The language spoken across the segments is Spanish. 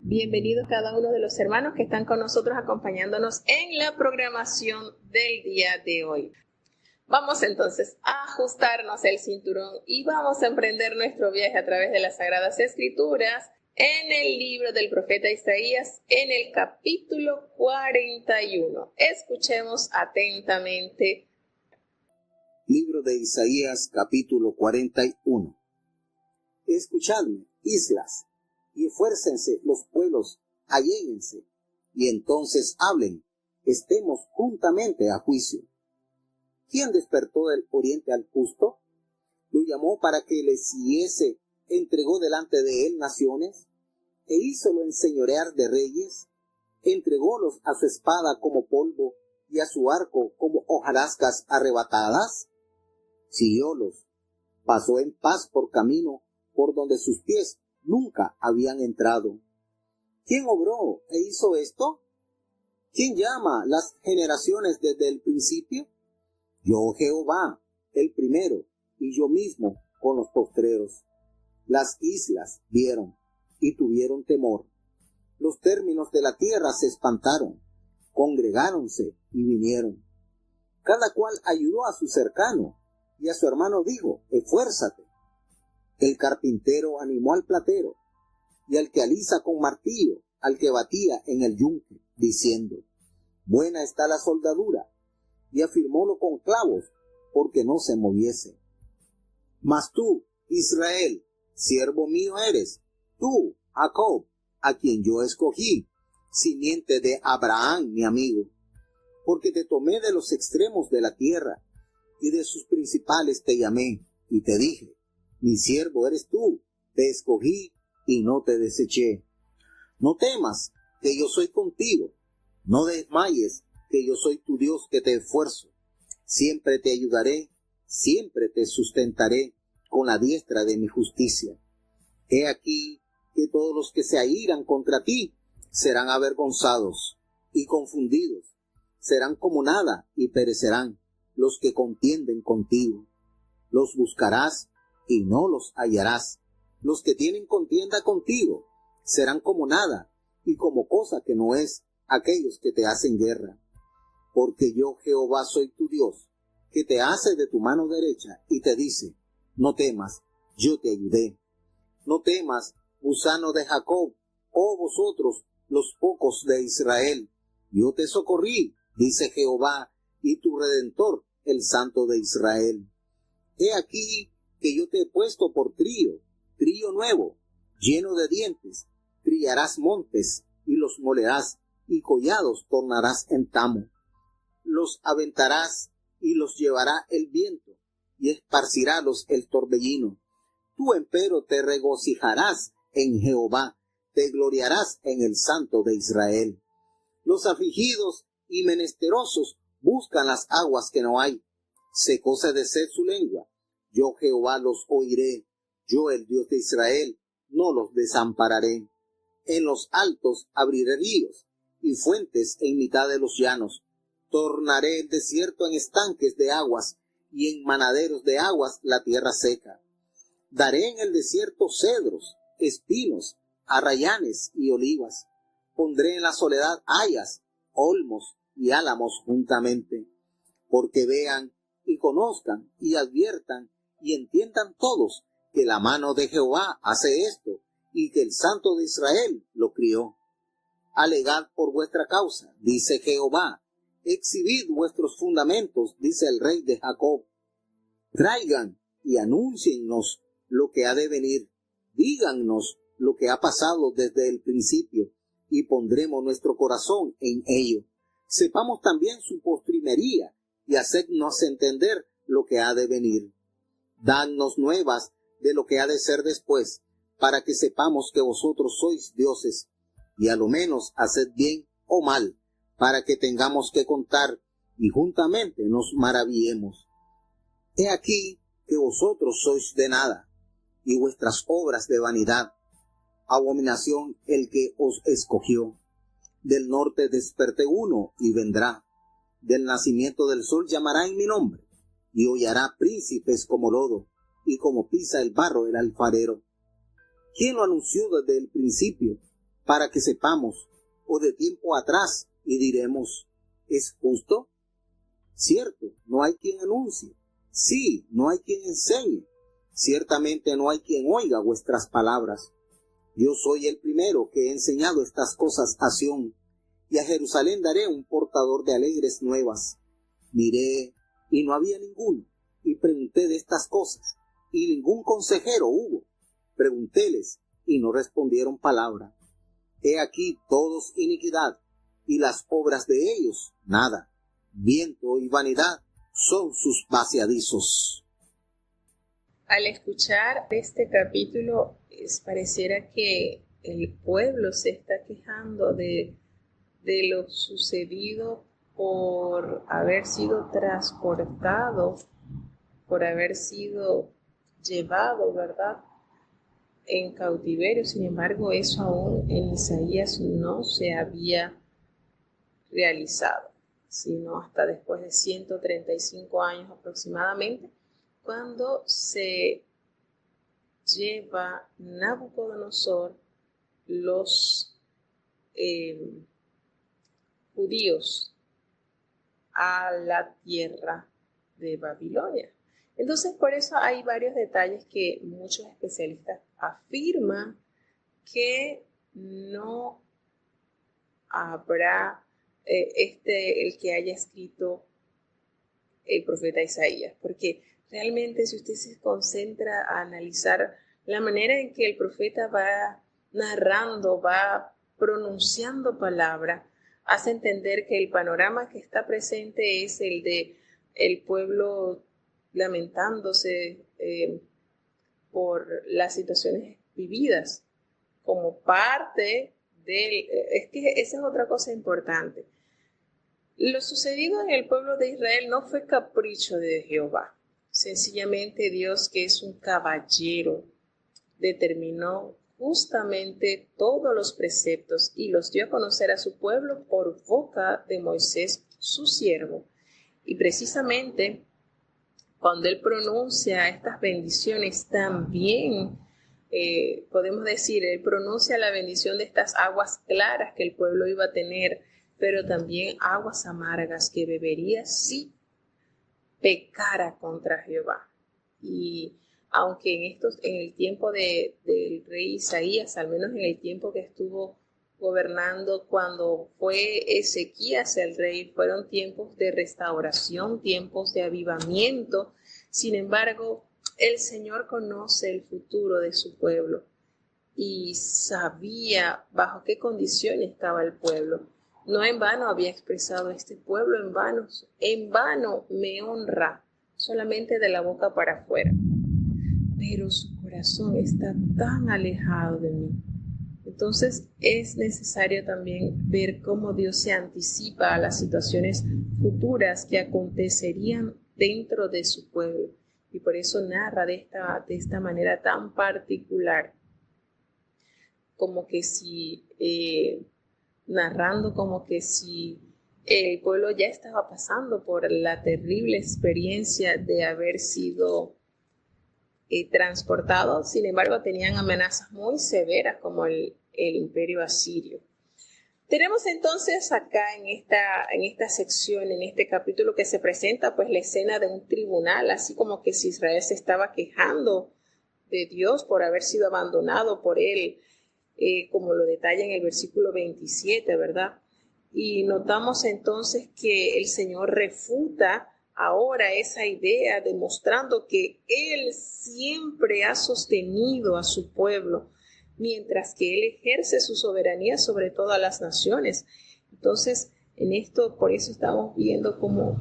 Bienvenidos cada uno de los hermanos que están con nosotros acompañándonos en la programación del día de hoy. Vamos entonces a ajustarnos el cinturón y vamos a emprender nuestro viaje a través de las Sagradas Escrituras en el libro del profeta Isaías, en el capítulo 41. Escuchemos atentamente. Libro de Isaías, capítulo 41. Escuchadme, islas, y esfuércense los pueblos, alléguense, y entonces hablen, estemos juntamente a juicio. ¿Quién despertó del oriente al justo? Lo llamó para que le siguiese, entregó delante de él naciones, e hízolo enseñorear de reyes, entrególos a su espada como polvo, y a su arco como hojarascas arrebatadas. Siguiólos, pasó en paz por camino, por donde sus pies nunca habían entrado. ¿Quién obró e hizo esto? ¿Quién llama las generaciones desde el principio? Yo, Jehová, el primero, y yo mismo con los postreros. Las islas vieron y tuvieron temor. Los términos de la tierra se espantaron, congregáronse y vinieron. Cada cual ayudó a su cercano, y a su hermano dijo, esfuérzate. El carpintero animó al platero, y al que alisa con martillo, al que batía en el yunque, diciendo, buena está la soldadura, y afirmólo con clavos, porque no se moviese. Mas tú, Israel, siervo mío eres, tú, Jacob, a quien yo escogí, simiente de Abraham, mi amigo, porque te tomé de los extremos de la tierra, y de sus principales te llamé, y te dije, mi siervo eres tú, te escogí y no te deseché. No temas, que yo soy contigo, no desmayes, que yo soy tu Dios que te esfuerzo. Siempre te ayudaré, siempre te sustentaré con la diestra de mi justicia. He aquí que todos los que se airan contra ti serán avergonzados y confundidos, serán como nada y perecerán los que contienden contigo. Los buscarás y no los hallarás. Los que tienen contienda contigo serán como nada y como cosa que no es aquellos que te hacen guerra. Porque yo, Jehová, soy tu Dios, que te hace de tu mano derecha y te dice, no temas, yo te ayudé. No temas, gusano de Jacob, oh vosotros, los pocos de Israel. Yo te socorrí, dice Jehová, y tu Redentor, el Santo de Israel. He aquí que yo te he puesto por trío nuevo, lleno de dientes. Trillarás montes y los molerás, y collados tornarás en tamo. Los aventarás y los llevará el viento, y esparcirálos el torbellino. Tú empero te regocijarás en Jehová, te gloriarás en el Santo de Israel. Los afligidos y menesterosos buscan las aguas que no hay. Secóse de sed su lengua. Yo Jehová los oiré. Yo el Dios de Israel no los desampararé. En los altos abriré ríos y fuentes en mitad de los llanos. Tornaré el desierto en estanques de aguas y en manaderos de aguas la tierra seca. Daré en el desierto cedros, espinos, arrayanes y olivas. Pondré en la soledad hayas, olmos y álamos juntamente, porque vean y conozcan y adviertan y entiendan todos que la mano de Jehová hace esto y que el Santo de Israel lo crió. Alegad por vuestra causa, dice Jehová, exhibid vuestros fundamentos, dice el Rey de Jacob. Traigan y anúnciennos lo que ha de venir, dígannos lo que ha pasado desde el principio, y pondremos nuestro corazón en ello. Sepamos también su postrimería, y hacednos entender lo que ha de venir. Dadnos nuevas de lo que ha de ser después, para que sepamos que vosotros sois dioses, y a lo menos haced bien o mal, para que tengamos que contar, y juntamente nos maravillemos. He aquí que vosotros sois de nada, y vuestras obras de vanidad. Abominación el que os escogió. Del norte desperté uno y vendrá. Del nacimiento del sol llamará en mi nombre, y hollará príncipes como lodo, y como pisa el barro el alfarero. ¿Quién lo anunció desde el principio, para que sepamos, o de tiempo atrás, y diremos, ¿es justo? Cierto, no hay quien anuncie. Sí, no hay quien enseñe. Ciertamente no hay quien oiga vuestras palabras. Yo soy el primero que he enseñado estas cosas a Sión, y a Jerusalén daré un portador de alegres nuevas. Miré, y no había ninguno, y pregunté de estas cosas, y ningún consejero hubo. Preguntéles, y no respondieron palabra. He aquí todos iniquidad, y las obras de ellos nada. Viento y vanidad son sus vaciadizos. Al escuchar este capítulo, pareciera que el pueblo se está quejando de lo sucedido por haber sido transportado, por haber sido llevado, ¿verdad?, en cautiverio. Sin embargo, eso aún en Isaías no se había realizado, sino hasta después de 135 años aproximadamente, cuando se lleva Nabucodonosor los judíos a la tierra de Babilonia. Entonces, por eso hay varios detalles que muchos especialistas afirman que no habrá el que haya escrito el profeta Isaías, porque realmente si usted se concentra a analizar la manera en que el profeta va narrando, va pronunciando palabra, hace entender que el panorama que está presente es el de el pueblo lamentándose por las situaciones vividas como parte del... Es que esa es otra cosa importante. Lo sucedido en el pueblo de Israel no fue capricho de Jehová. Sencillamente Dios, que es un caballero, determinó justamente todos los preceptos y los dio a conocer a su pueblo por boca de Moisés, su siervo. Y precisamente cuando él pronuncia estas bendiciones, también podemos decir, él pronuncia la bendición de estas aguas claras que el pueblo iba a tener, pero también aguas amargas que bebería si pecara contra Jehová. Y aunque en el tiempo del rey Isaías, al menos en el tiempo que estuvo gobernando cuando fue Ezequías el rey, fueron tiempos de restauración, tiempos de avivamiento. Sin embargo, el Señor conoce el futuro de su pueblo y sabía bajo qué condiciones estaba el pueblo. No en vano había expresado este pueblo, en vano me honra, solamente de la boca para afuera. Pero su corazón está tan alejado de mí. Entonces es necesario también ver cómo Dios se anticipa a las situaciones futuras que acontecerían dentro de su pueblo. Y por eso narra de esta manera tan particular, como que si... narrando como que si el pueblo ya estaba pasando por la terrible experiencia de haber sido transportado. Sin embargo, tenían amenazas muy severas como el imperio asirio. Tenemos entonces acá en esta sección, en este capítulo que se presenta pues la escena de un tribunal, así como que si Israel se estaba quejando de Dios por haber sido abandonado por él, como lo detalla en el versículo 27, ¿verdad? Y notamos entonces que el Señor refuta ahora esa idea, demostrando que Él siempre ha sostenido a su pueblo, mientras que Él ejerce su soberanía sobre todas las naciones. Entonces, en esto, por eso estamos viendo cómo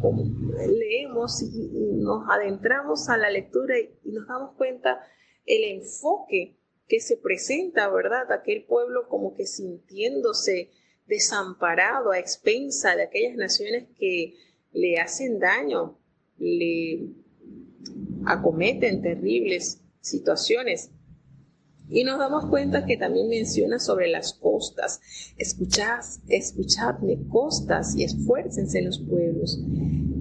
leemos y nos adentramos a la lectura y nos damos cuenta el enfoque que se presenta, ¿verdad? Aquel pueblo como que sintiéndose desamparado a expensa de aquellas naciones que le hacen daño, le acometen terribles situaciones. Y nos damos cuenta que también menciona sobre las costas. Escuchadme, costas, y esfuércense los pueblos.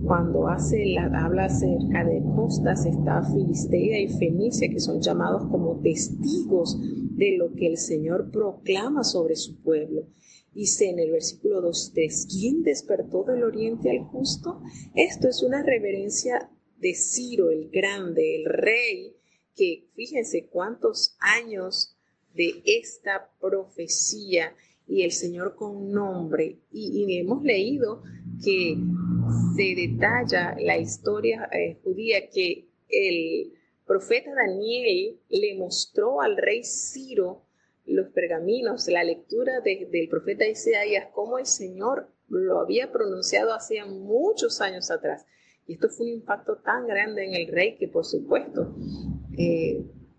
cuando habla acerca de costas, está Filistea y Fenicia, que son llamados como testigos de lo que el Señor proclama sobre su pueblo. Dice en el versículo 2:3, ¿quién despertó del oriente al justo? Esto es una reverencia de Ciro el Grande, el rey, que fíjense cuántos años de esta profecía y el Señor con nombre. Y hemos leído que se detalla la historia judía que el profeta Daniel le mostró al rey Ciro los pergaminos, la lectura del profeta Isaías, como el Señor lo había pronunciado hacía muchos años atrás. Y esto fue un impacto tan grande en el rey que, por supuesto,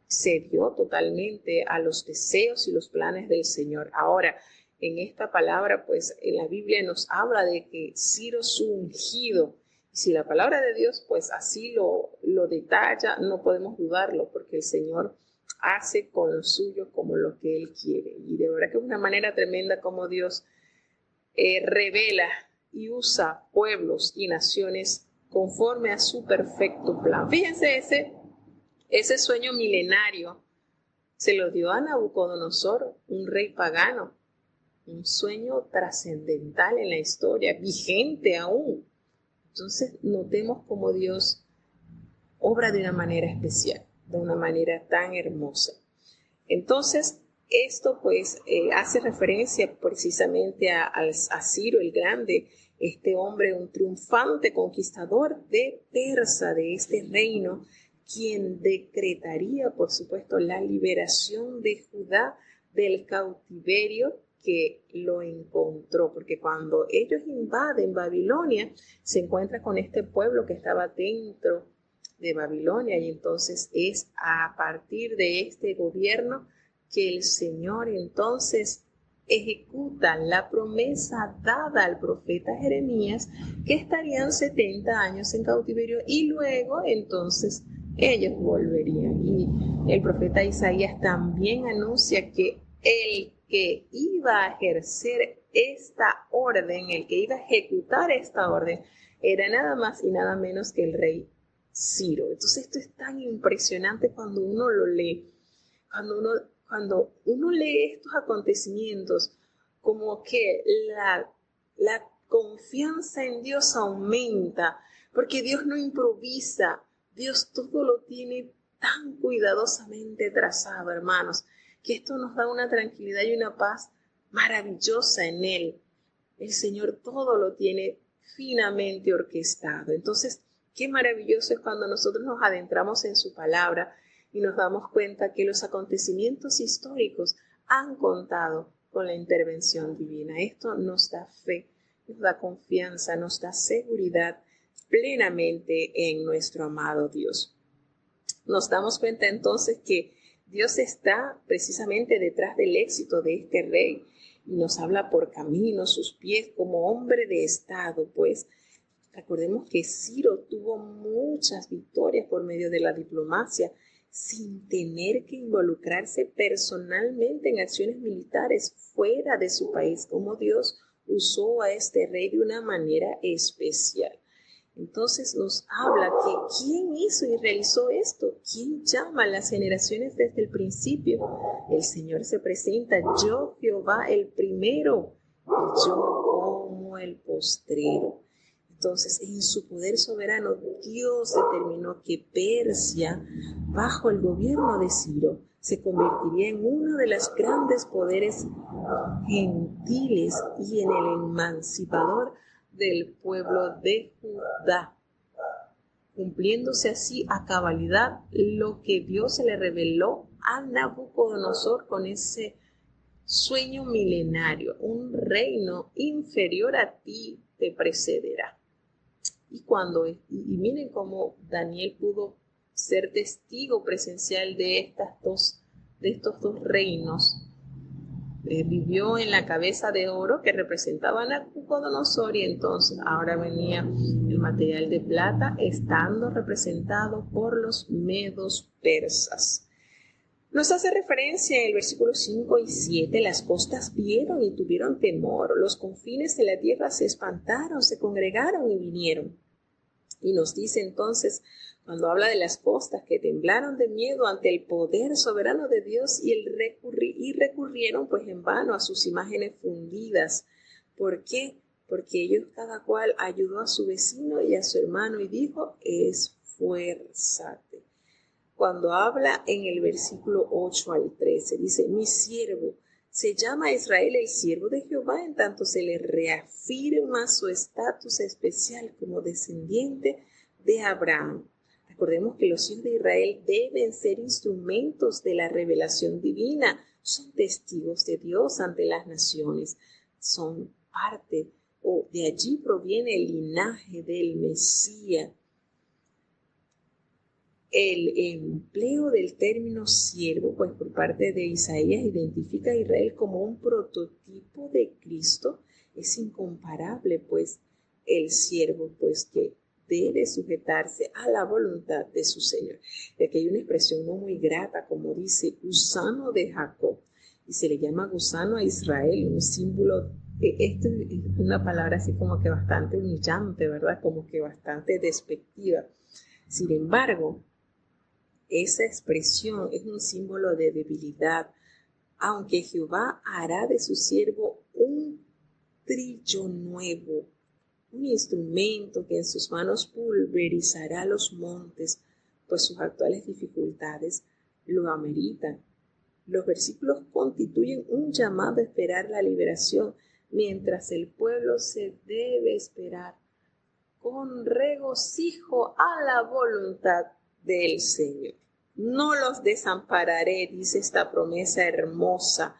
se dio totalmente a los deseos y los planes del Señor. Ahora, en esta palabra, pues en la Biblia nos habla de que Ciro su ungido. Y si la palabra de Dios, pues así lo detalla, no podemos dudarlo, porque el Señor hace con lo suyo como lo que Él quiere. Y de verdad que es una manera tremenda como Dios revela y usa pueblos y naciones conforme a su perfecto plan. Fíjense, ese sueño milenario se lo dio a Nabucodonosor, un rey pagano. Un sueño trascendental en la historia, vigente aún. Entonces, notemos cómo Dios obra de una manera especial, de una manera tan hermosa. Entonces, esto pues hace referencia precisamente a Ciro el Grande, este hombre, un triunfante conquistador de Persa, de este reino, quien decretaría, por supuesto, la liberación de Judá del cautiverio que lo encontró, porque cuando ellos invaden Babilonia, se encuentra con este pueblo que estaba dentro de Babilonia, y entonces es a partir de este gobierno que el Señor entonces ejecuta la promesa dada al profeta Jeremías, que estarían 70 años en cautiverio y luego entonces ellos volverían. Y el profeta Isaías también anuncia que el que iba a ejercer esta orden, el que iba a ejecutar esta orden, era nada más y nada menos que el rey Ciro. Entonces esto es tan impresionante cuando uno lo lee, cuando uno lee estos acontecimientos, como que la confianza en Dios aumenta, porque Dios no improvisa, Dios todo lo tiene tan cuidadosamente trazado, hermanos, que esto nos da una tranquilidad y una paz maravillosa en Él. El Señor todo lo tiene finamente orquestado. Entonces, qué maravilloso es cuando nosotros nos adentramos en su palabra y nos damos cuenta que los acontecimientos históricos han contado con la intervención divina. Esto nos da fe, nos da confianza, nos da seguridad plenamente en nuestro amado Dios. Nos damos cuenta entonces que Dios está precisamente detrás del éxito de este rey y nos habla por camino, sus pies como hombre de estado, pues recordemos que Ciro tuvo muchas victorias por medio de la diplomacia sin tener que involucrarse personalmente en acciones militares fuera de su país, como Dios usó a este rey de una manera especial. Entonces nos habla que ¿quién hizo y realizó esto? ¿Quién llama a las generaciones desde el principio? El Señor se presenta, yo Jehová el primero, y yo como el postrero. Entonces, en su poder soberano, Dios determinó que Persia, bajo el gobierno de Ciro, se convertiría en uno de los grandes poderes gentiles y en el emancipador del pueblo de Judá, cumpliéndose así a cabalidad lo que Dios se le reveló a Nabucodonosor con ese sueño milenario: un reino inferior a ti te precederá. Y miren cómo Daniel pudo ser testigo presencial de estos dos reinos. Vivió en la cabeza de oro que representaba a Nabucodonosor, y entonces ahora venía el material de plata, estando representado por los medos persas. Nos hace referencia en el versículo 5 y 7, las costas vieron y tuvieron temor, los confines de la tierra se espantaron, se congregaron y vinieron. Y nos dice entonces, cuando habla de las costas que temblaron de miedo ante el poder soberano de Dios y recurrieron pues en vano a sus imágenes fundidas. ¿Por qué? Porque ellos cada cual ayudó a su vecino y a su hermano y dijo, esfuérzate. Cuando habla en el versículo 8 al 13, dice, mi siervo, se llama Israel el siervo de Jehová, en tanto se le reafirma su estatus especial como descendiente de Abraham. Recordemos que los hijos de Israel deben ser instrumentos de la revelación divina, son testigos de Dios ante las naciones, son parte o de allí proviene el linaje del Mesías. El empleo del término siervo, pues por parte de Isaías, identifica a Israel como un prototipo de Cristo. Es incomparable, pues, el siervo, pues, que debe sujetarse a la voluntad de su Señor. Y aquí hay una expresión no muy grata, como dice, gusano de Jacob, y se le llama gusano a Israel, un símbolo. Esto es una palabra así como que bastante humillante, ¿verdad? Como que bastante despectiva. Sin embargo, esa expresión es un símbolo de debilidad, aunque Jehová hará de su siervo un trillo nuevo, un instrumento que en sus manos pulverizará los montes, pues sus actuales dificultades lo ameritan. Los versículos constituyen un llamado a esperar la liberación, mientras el pueblo se debe esperar con regocijo a la voluntad del Señor. No los desampararé, dice esta promesa hermosa.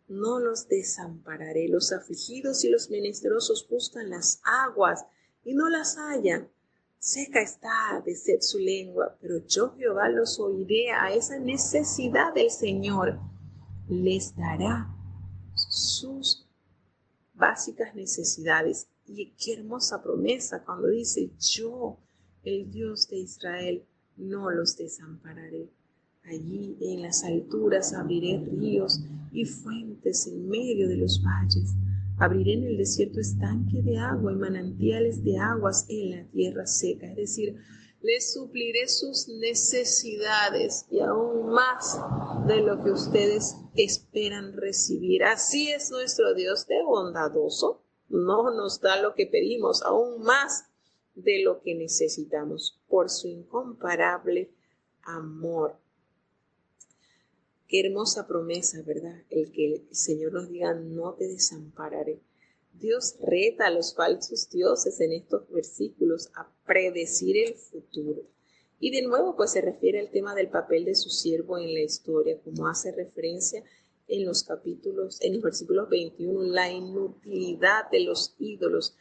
No los desampararé. Los afligidos y los menesterosos buscan las aguas y no las hallan. Seca está de sed su lengua, pero yo Jehová los oiré. A esa necesidad del Señor les dará sus básicas necesidades. Y qué hermosa promesa cuando dice, yo, el Dios de Israel, no los desampararé. Allí en las alturas abriré ríos y fuentes en medio de los valles. Abriré en el desierto estanque de agua y manantiales de aguas en la tierra seca. Es decir, les supliré sus necesidades y aún más de lo que ustedes esperan recibir. Así es nuestro Dios de bondadoso. No nos da lo que pedimos, aún más de lo que necesitamos, por su incomparable amor. Qué hermosa promesa, ¿verdad? El que el Señor nos diga, no te desampararé. Dios reta a los falsos dioses en estos versículos a predecir el futuro. Y de nuevo, pues se refiere al tema del papel de su siervo en la historia, como hace referencia en los versículos 21, la inutilidad de los ídolos.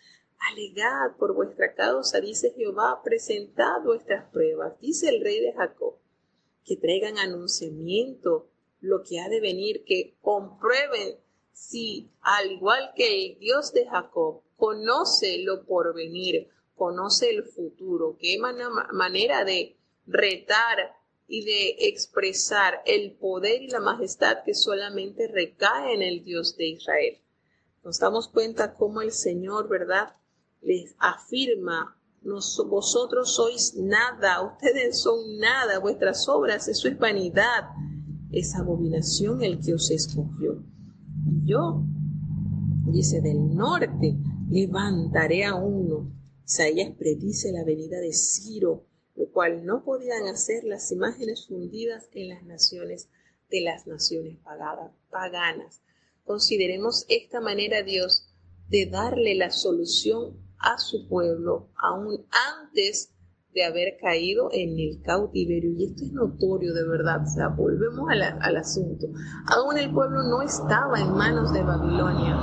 Alegad por vuestra causa, dice Jehová, presentad vuestras pruebas, dice el rey de Jacob, que traigan anunciamiento lo que ha de venir, que comprueben si, al igual que el Dios de Jacob, conoce lo por venir, conoce el futuro, qué manera de retar y de expresar el poder y la majestad que solamente recae en el Dios de Israel. Nos damos cuenta cómo el Señor, ¿verdad?, les afirma, vosotros sois nada, ustedes son nada, vuestras obras, eso es vanidad, es abominación el que os escogió. Y yo, dice, del norte levantaré a uno. Isaías predice la venida de Ciro, lo cual no podían hacer las imágenes fundidas en las naciones de las naciones paganas. Consideremos esta manera, Dios, de darle la solución a su pueblo aún antes de haber caído en el cautiverio. Y esto es notorio de verdad. O sea, volvemos al asunto. Aún el pueblo no estaba en manos de Babilonia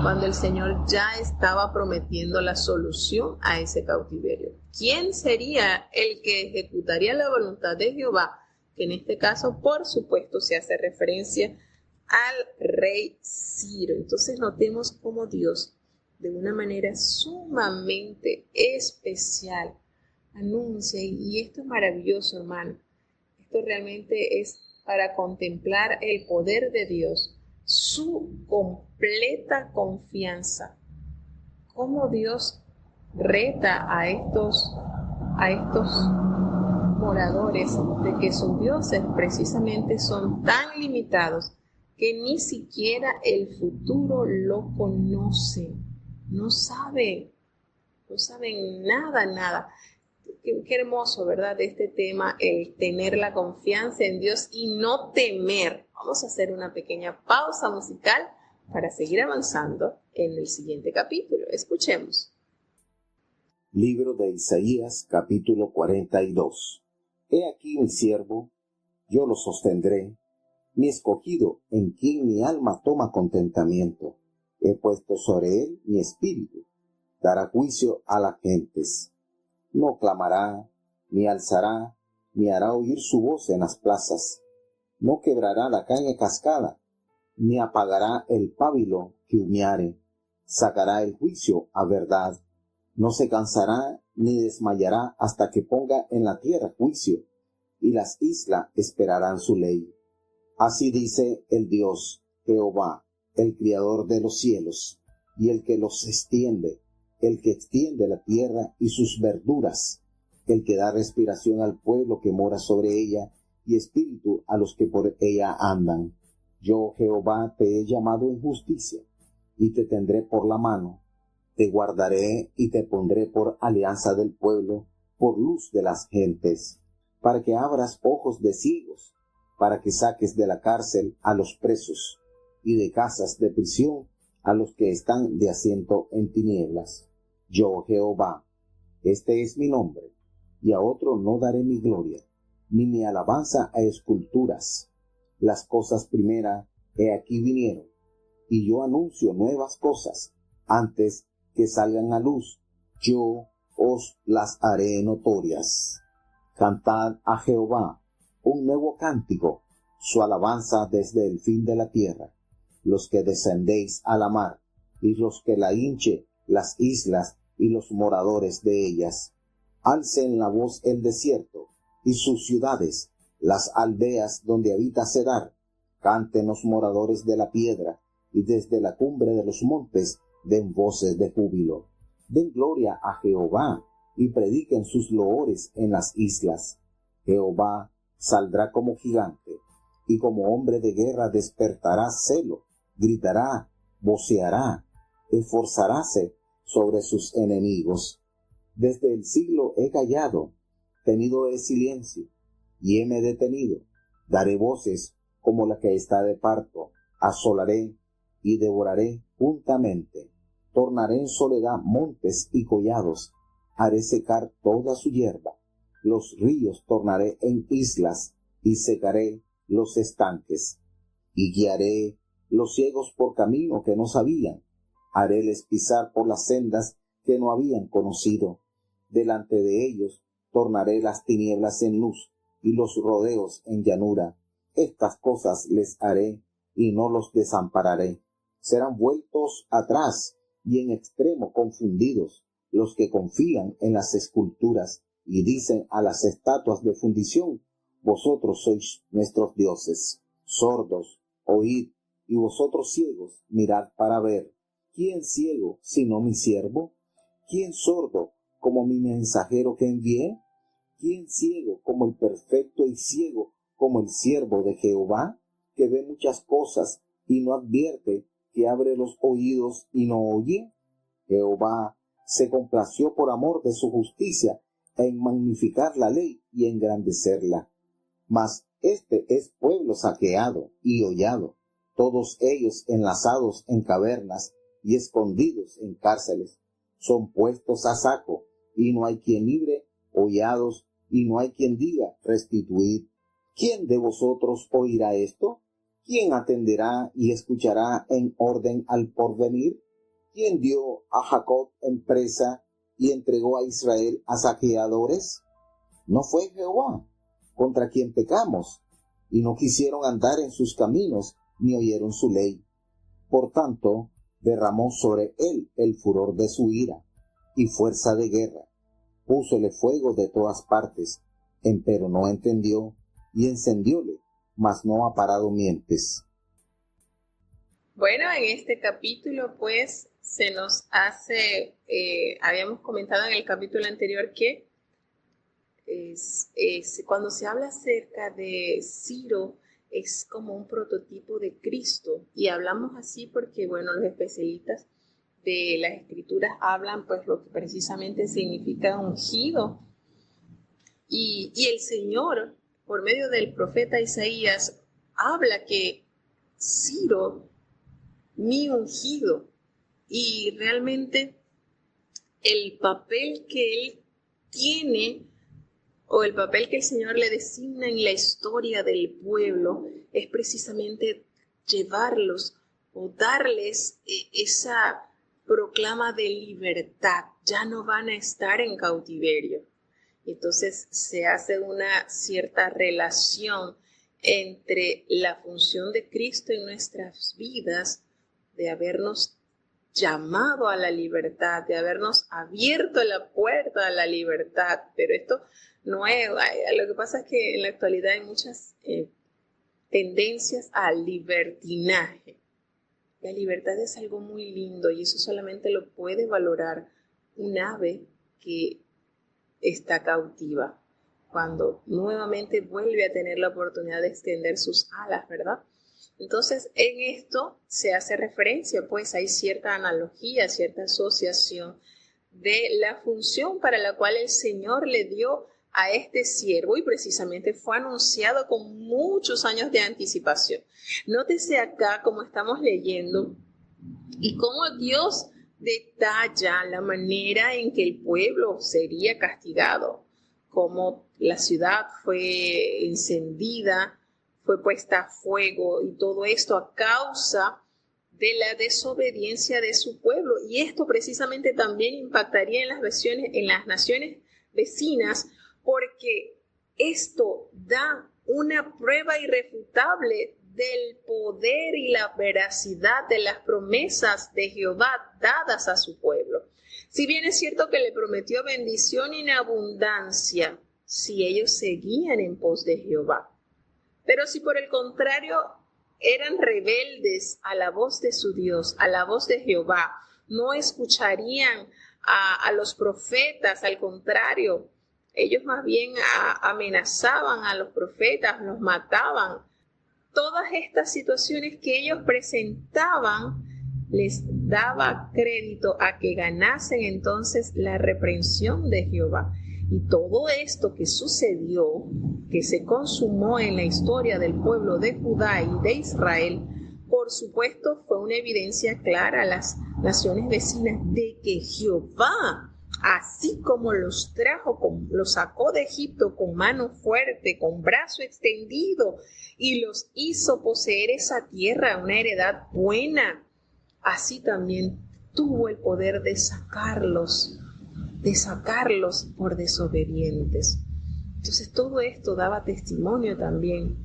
cuando el Señor ya estaba prometiendo la solución a ese cautiverio. ¿Quién sería el que ejecutaría la voluntad de Jehová? Que en este caso, por supuesto, se hace referencia al rey Ciro. Entonces notemos cómo Dios, de una manera sumamente especial, anuncia, y esto es maravilloso, hermano. Esto realmente es para contemplar el poder de Dios, su completa confianza, cómo Dios reta a estos moradores de que sus dioses precisamente son tan limitados que ni siquiera el futuro lo conocen, no saben nada. Qué hermoso, ¿verdad? De este tema, el tener la confianza en Dios y no temer. Vamos a hacer una pequeña pausa musical para seguir avanzando en el siguiente capítulo. Escuchemos. Libro de Isaías, capítulo 42. He aquí mi siervo, yo lo sostendré, mi escogido, en quien mi alma toma contentamiento. He puesto sobre él mi espíritu, dará juicio a las gentes. No clamará, ni alzará, ni hará oír su voz en las plazas. No quebrará la caña cascada, ni apagará el pábilo que humeare. Sacará el juicio a verdad. No se cansará ni desmayará hasta que ponga en la tierra juicio, y las islas esperarán su ley. Así dice el Dios, Jehová, el Criador de los cielos, y el que los extiende, el que extiende la tierra y sus verduras, el que da respiración al pueblo que mora sobre ella, y espíritu a los que por ella andan. Yo, Jehová, te he llamado en justicia, y te tendré por la mano. Te guardaré y te pondré por alianza del pueblo, por luz de las gentes, para que abras ojos de ciegos, para que saques de la cárcel a los presos, y de casas de prisión a los que están de asiento en tinieblas. Yo, Jehová, este es mi nombre, y a otro no daré mi gloria, ni mi alabanza a esculturas. Las cosas primeras he aquí vinieron, y yo anuncio nuevas cosas, antes que salgan a luz, yo os las haré notorias. Cantad a Jehová un nuevo cántico, su alabanza desde el fin de la tierra. Los que descendéis a la mar, y los que la hinche, las islas y los moradores de ellas. Alcen la voz el desierto, y sus ciudades, las aldeas donde habita Cedar. Canten los moradores de la piedra, y desde la cumbre de los montes den voces de júbilo. Den gloria a Jehová, y prediquen sus loores en las islas. Jehová saldrá como gigante, y como hombre de guerra despertará celo, gritará, voceará, esforzaráse sobre sus enemigos. Desde el siglo he callado, tenido he silencio, y heme detenido. Daré voces como la que está de parto, asolaré y devoraré juntamente. Tornaré en soledad montes y collados, haré secar toda su hierba. Los ríos tornaré en islas, y secaré los estanques. Y guiaré los ciegos por camino que no sabían, haréles pisar por las sendas que no habían conocido. Delante de ellos tornaré las tinieblas en luz, y los rodeos en llanura. Estas cosas les haré, y no los desampararé. Serán vueltos atrás, y en extremo confundidos, los que confían en las esculturas, y dicen a las estatuas de fundición, vosotros sois nuestros dioses. Sordos, oíd, y vosotros ciegos, mirad para ver. ¿Quién ciego, sino mi siervo? ¿Quién sordo, como mi mensajero que envié? ¿Quién ciego, como el perfecto, y ciego, como el siervo de Jehová, que ve muchas cosas, y no advierte, que abre los oídos, y no oye? Jehová se complació por amor de su justicia, en magnificar la ley y engrandecerla. Mas este es pueblo saqueado y hollado, todos ellos enlazados en cavernas y escondidos en cárceles. Son puestos a saco, y no hay quien libre, hollados, y no hay quien diga, restituid. ¿Quién de vosotros oirá esto? ¿Quién atenderá y escuchará en orden al porvenir? ¿Quién dio a Jacob en presa y entregó a Israel a saqueadores? ¿No fue Jehová, contra quien pecamos, y no quisieron andar en sus caminos, ni oyeron su ley? Por tanto, derramó sobre él el furor de su ira, y fuerza de guerra. Púsole fuego de todas partes, empero no entendió, y encendióle, mas no ha parado mientes. Bueno, en este capítulo pues se nos hace, habíamos comentado en el capítulo anterior que cuando se habla acerca de Ciro, es como un prototipo de Cristo. Y hablamos así porque, bueno, los especialistas de las escrituras hablan pues lo que precisamente significa ungido. Y el Señor, por medio del profeta Isaías, habla que Ciro, mi ungido, y realmente el papel que él tiene o el papel que el Señor le designa en la historia del pueblo es precisamente llevarlos o darles esa proclama de libertad. Ya no van a estar en cautiverio. Entonces se hace una cierta relación entre la función de Cristo en nuestras vidas, de habernos llamado a la libertad, de habernos abierto la puerta a la libertad. Pero esto no es, lo que pasa es que en la actualidad hay muchas tendencias al libertinaje. La libertad es algo muy lindo y eso solamente lo puede valorar un ave que está cautiva, cuando nuevamente vuelve a tener la oportunidad de extender sus alas, ¿verdad? Entonces, en esto se hace referencia, pues hay cierta analogía, cierta asociación de la función para la cual el Señor le dio a este siervo y precisamente fue anunciado con muchos años de anticipación. Nótese acá como estamos leyendo y cómo Dios detalla la manera en que el pueblo sería castigado, cómo la ciudad fue encendida, fue puesta a fuego y todo esto a causa de la desobediencia de su pueblo. Y esto precisamente también impactaría en las naciones vecinas, porque esto da una prueba irrefutable del poder y la veracidad de las promesas de Jehová dadas a su pueblo. Si bien es cierto que le prometió bendición en abundancia si ellos seguían en pos de Jehová, pero si por el contrario eran rebeldes a la voz de su Dios, a la voz de Jehová, no escucharían a los profetas, al contrario, ellos más bien amenazaban a los profetas, los mataban. Todas estas situaciones que ellos presentaban les daba crédito a que ganasen entonces la reprensión de Jehová. Y todo esto que sucedió, que se consumó en la historia del pueblo de Judá y de Israel, por supuesto fue una evidencia clara a las naciones vecinas de que Jehová, así como los trajo, los sacó de Egipto con mano fuerte, con brazo extendido, y los hizo poseer esa tierra, una heredad buena, así también tuvo el poder de sacarlos por desobedientes. Entonces todo esto daba testimonio también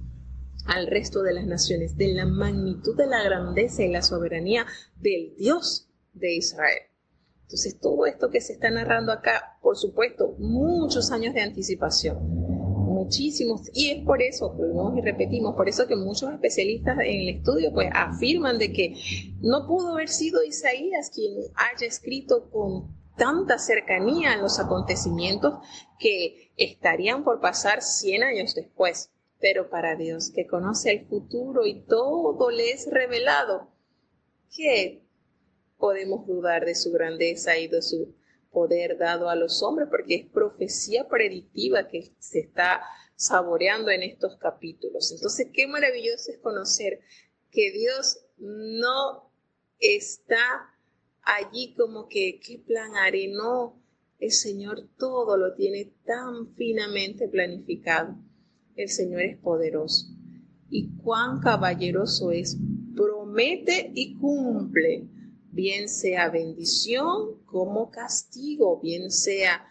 al resto de las naciones de la magnitud de la grandeza y la soberanía del Dios de Israel. Entonces todo esto que se está narrando acá, por supuesto, muchos años de anticipación, muchísimos, y es por eso, volvemos y repetimos, por eso que muchos especialistas en el estudio pues afirman de que no pudo haber sido Isaías quien haya escrito con tanta cercanía a los acontecimientos que estarían por pasar 100 años después. Pero para Dios, que conoce el futuro y todo le es revelado, ¿qué podemos dudar de su grandeza y de su poder dado a los hombres? Porque es profecía predictiva que se está saboreando en estos capítulos. Entonces, qué maravilloso es conocer que Dios no está allí como que, ¿qué plan haré? No, el Señor todo lo tiene tan finamente planificado. El Señor es poderoso. Y cuán caballeroso es. Promete y cumple, bien sea bendición como castigo, bien sea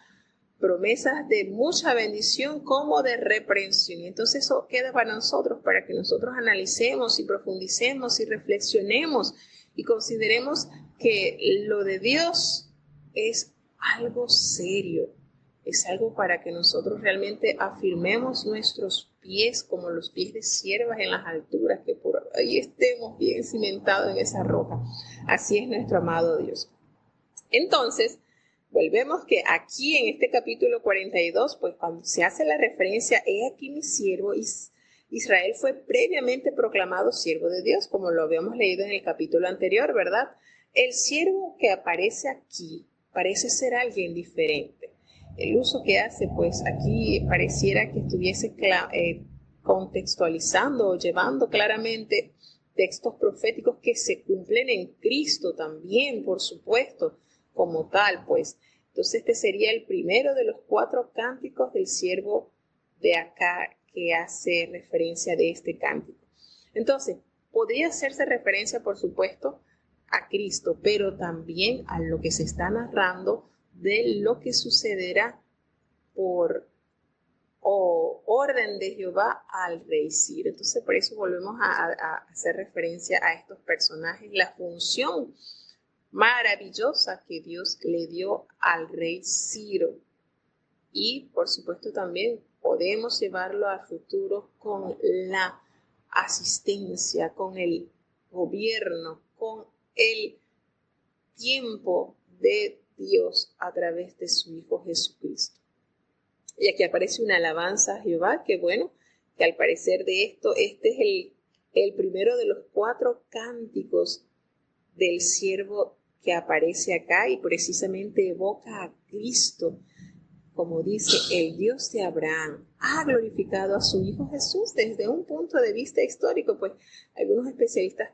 promesas de mucha bendición como de reprensión. Y entonces eso queda para nosotros, para que nosotros analicemos y profundicemos y reflexionemos y consideremos que lo de Dios es algo serio, es algo para que nosotros realmente afirmemos nuestros pies como los pies de siervas en las alturas, que por ahí estemos bien cimentados en esa roca. Así es nuestro amado Dios. Entonces, volvemos que aquí en este capítulo 42, pues cuando se hace la referencia, he aquí mi siervo Israel fue previamente proclamado siervo de Dios, como lo habíamos leído en el capítulo anterior, ¿verdad? El siervo que aparece aquí parece ser alguien diferente. El uso que hace, pues aquí pareciera que estuviese contextualizando o llevando claramente textos proféticos que se cumplen en Cristo también, por supuesto, como tal, pues. Entonces este sería el primero de los 4 cánticos del siervo de acá que hace referencia de este cántico. Entonces, podría hacerse referencia, por supuesto, a Cristo, pero también a lo que se está narrando de lo que sucederá por orden de Jehová al rey Ciro. Entonces, por eso volvemos a hacer referencia a estos personajes, la función maravillosa que Dios le dio al rey Ciro. Y, por supuesto, también podemos llevarlo al futuro con la asistencia, con el gobierno, con el tiempo de Dios a través de su Hijo Jesucristo. Y aquí aparece una alabanza a Jehová, que bueno, que al parecer de esto, este es el primero de los 4 cánticos del siervo que aparece acá y precisamente evoca a Cristo. Como dice, el Dios de Abraham ha glorificado a su Hijo Jesús desde un punto de vista histórico, pues algunos especialistas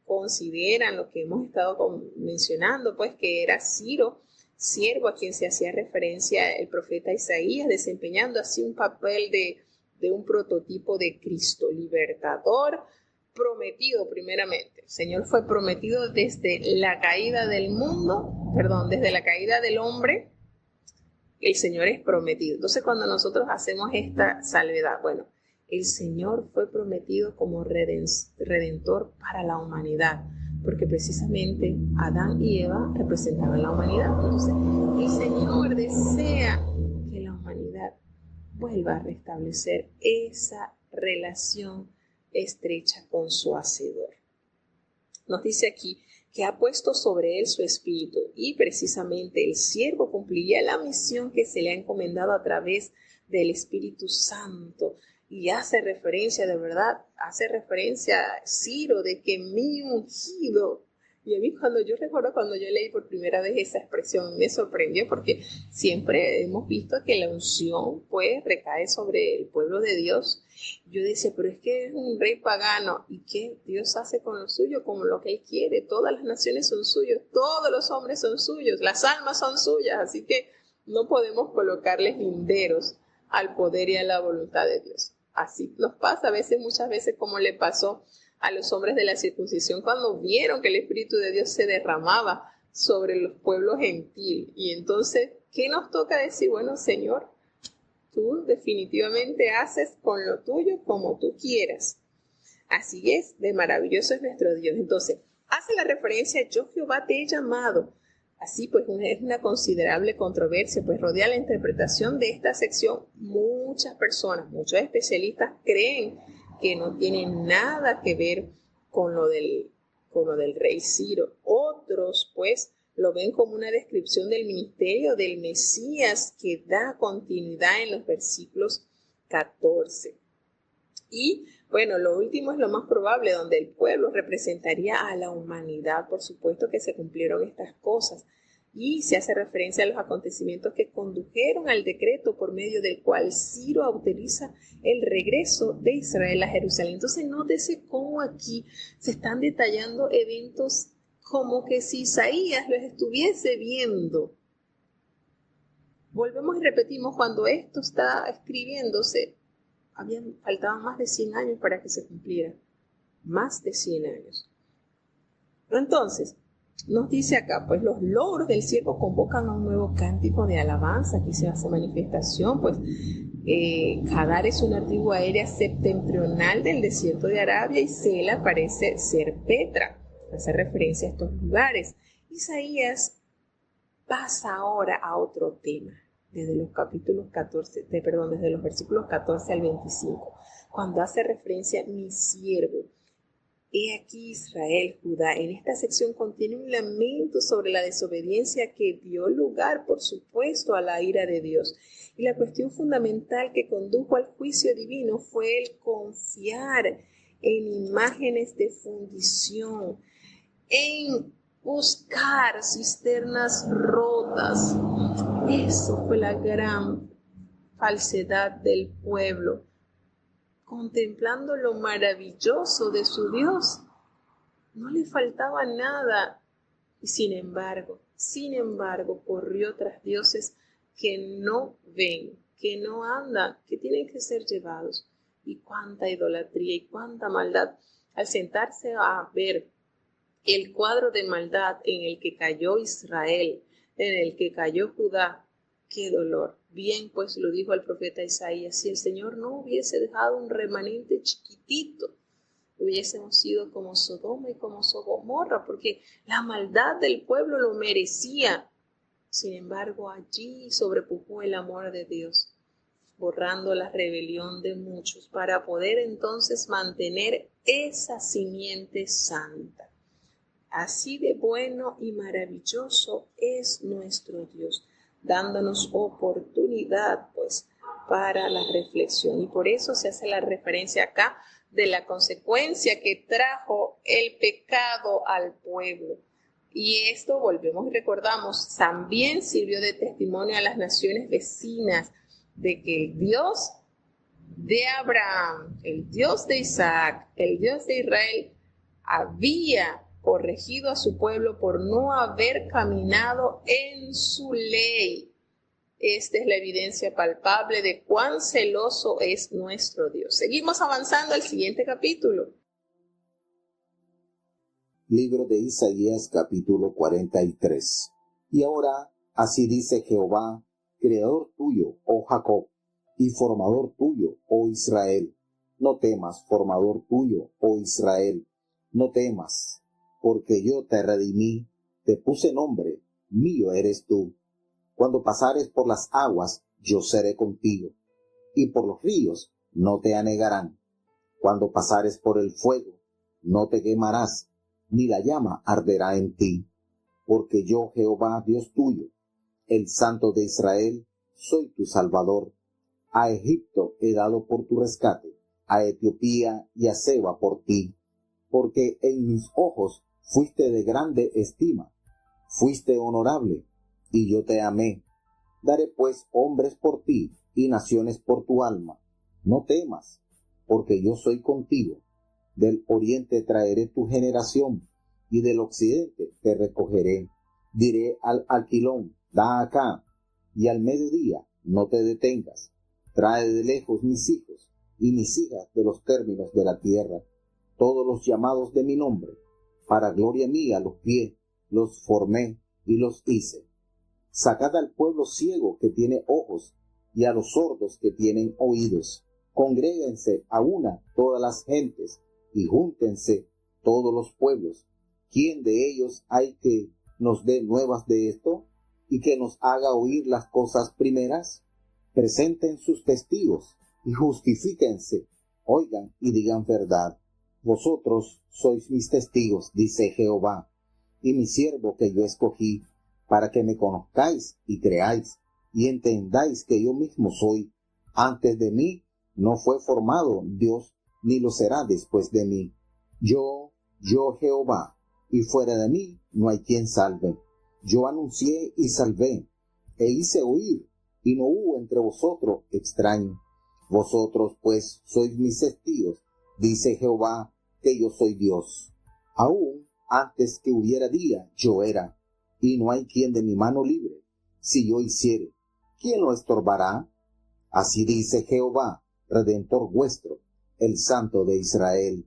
consideran lo que hemos estado mencionando, pues que era Ciro, siervo a quien se hacía referencia el profeta Isaías, desempeñando así un papel de un prototipo de Cristo, libertador, prometido primeramente. El Señor fue prometido desde la caída del mundo, desde la caída del hombre. El Señor es prometido. Entonces, cuando nosotros hacemos esta salvedad, bueno, el Señor fue prometido como redentor para la humanidad, porque precisamente Adán y Eva representaban la humanidad. Entonces, el Señor desea que la humanidad vuelva a restablecer esa relación estrecha con su Hacedor. Nos dice aquí que ha puesto sobre él su espíritu y precisamente el siervo cumpliría la misión que se le ha encomendado a través del Espíritu Santo. Y hace referencia, de verdad, hace referencia a Ciro de que mi ungido. Y a mí yo recuerdo cuando yo leí por primera vez esa expresión, me sorprendió porque siempre hemos visto que la unción pues recae sobre el pueblo de Dios. Yo decía, pero es que es un rey pagano. ¿Y qué Dios hace con lo suyo? Como lo que Él quiere. Todas las naciones son suyas, todos los hombres son suyos, las almas son suyas. Así que no podemos colocarles linderos al poder y a la voluntad de Dios. Así nos pasa muchas veces como le pasó a los hombres de la circuncisión cuando vieron que el Espíritu de Dios se derramaba sobre los pueblos gentiles. Y entonces, ¿qué nos toca decir? Bueno, Señor, tú definitivamente haces con lo tuyo como tú quieras. Así es, de maravilloso es nuestro Dios. Entonces, hace la referencia, yo Jehová te he llamado. Así pues, es una considerable controversia, pues rodea la interpretación de esta sección. Muchas personas, muchos especialistas creen que no tiene nada que ver con lo del rey Ciro. Otros, pues, lo ven como una descripción del ministerio del Mesías que da continuidad en los versículos 14. Y, bueno, lo último es lo más probable, donde el pueblo representaría a la humanidad. Por supuesto que se cumplieron estas cosas. Y se hace referencia a los acontecimientos que condujeron al decreto por medio del cual Ciro autoriza el regreso de Israel a Jerusalén. Entonces, nótese cómo aquí se están detallando eventos como que si Isaías los estuviese viendo. Volvemos y repetimos, cuando esto está escribiéndose, faltaban más de 100 años para que se cumpliera. Más de 100 años. Entonces, nos dice acá, pues los logros del siervo convocan a un nuevo cántico de alabanza. Aquí se hace manifestación, pues Hadar es una tribu aérea septentrional del desierto de Arabia y Sela parece ser Petra. Hace referencia a estos lugares. Isaías pasa ahora a otro tema, desde los desde los versículos 14 al 25, cuando hace referencia a mi siervo. He aquí Israel, Judá. En esta sección contiene un lamento sobre la desobediencia que dio lugar, por supuesto, a la ira de Dios. Y la cuestión fundamental que condujo al juicio divino fue el confiar en imágenes de fundición, en buscar cisternas rotas. Eso fue la gran falsedad del pueblo, contemplando lo maravilloso de su Dios. No le faltaba nada y sin embargo, corrió tras dioses que no ven, que no andan, que tienen que ser llevados. Y cuánta idolatría y cuánta maldad. Al sentarse a ver el cuadro de maldad en el que cayó Israel, en el que cayó Judá, qué dolor. Bien, pues lo dijo el profeta Isaías, si el Señor no hubiese dejado un remanente chiquitito, hubiésemos sido como Sodoma y como Gomorra, porque la maldad del pueblo lo merecía. Sin embargo, allí sobrepujó el amor de Dios, borrando la rebelión de muchos para poder entonces mantener esa simiente santa. Así de bueno y maravilloso es nuestro Dios, dándonos oportunidad, pues, para la reflexión. Y por eso se hace la referencia acá de la consecuencia que trajo el pecado al pueblo. Y esto, volvemos y recordamos, también sirvió de testimonio a las naciones vecinas de que el Dios de Abraham, el Dios de Isaac, el Dios de Israel, había corregido a su pueblo por no haber caminado en su ley. Esta es la evidencia palpable de cuán celoso es nuestro Dios. Seguimos avanzando al siguiente capítulo. Libro de Isaías, capítulo 43. Y ahora, así dice Jehová, creador tuyo, oh Jacob, y formador tuyo, oh Israel. No temas, formador tuyo, oh Israel, no temas, porque yo te redimí, te puse nombre, mío eres tú. Cuando pasares por las aguas, yo seré contigo, y por los ríos no te anegarán. Cuando pasares por el fuego, no te quemarás, ni la llama arderá en ti. Porque yo, Jehová, Dios tuyo, el Santo de Israel, soy tu Salvador. A Egipto he dado por tu rescate, a Etiopía y a Seba por ti. Porque en mis ojos fuiste de grande estima, fuiste honorable, y yo te amé. Daré pues hombres por ti y naciones por tu alma. No temas, porque yo soy contigo. Del oriente traeré tu generación, y del occidente te recogeré. Diré al alquilón, da acá, y al mediodía no te detengas. Trae de lejos mis hijos y mis hijas de los términos de la tierra, todos los llamados de mi nombre. Para gloria mía los pies, los formé y los hice. Sacad al pueblo ciego que tiene ojos, y a los sordos que tienen oídos. Congréguense a una todas las gentes, y júntense todos los pueblos. ¿Quién de ellos hay que nos dé nuevas de esto, y que nos haga oír las cosas primeras? Presenten sus testigos, y justifíquense, oigan y digan verdad. Vosotros sois mis testigos, dice Jehová, y mi siervo que yo escogí, para que me conozcáis y creáis, y entendáis que yo mismo soy. Antes de mí no fue formado Dios, ni lo será después de mí. Yo Jehová, y fuera de mí no hay quien salve. Yo anuncié y salvé, e hice oír, y no hubo entre vosotros extraño. Vosotros pues sois mis testigos, dice Jehová, que yo soy Dios. Aún antes que hubiera día, yo era, y no hay quien de mi mano libre. Si yo hiciere, ¿quién lo estorbará? Así dice Jehová, Redentor vuestro, el Santo de Israel.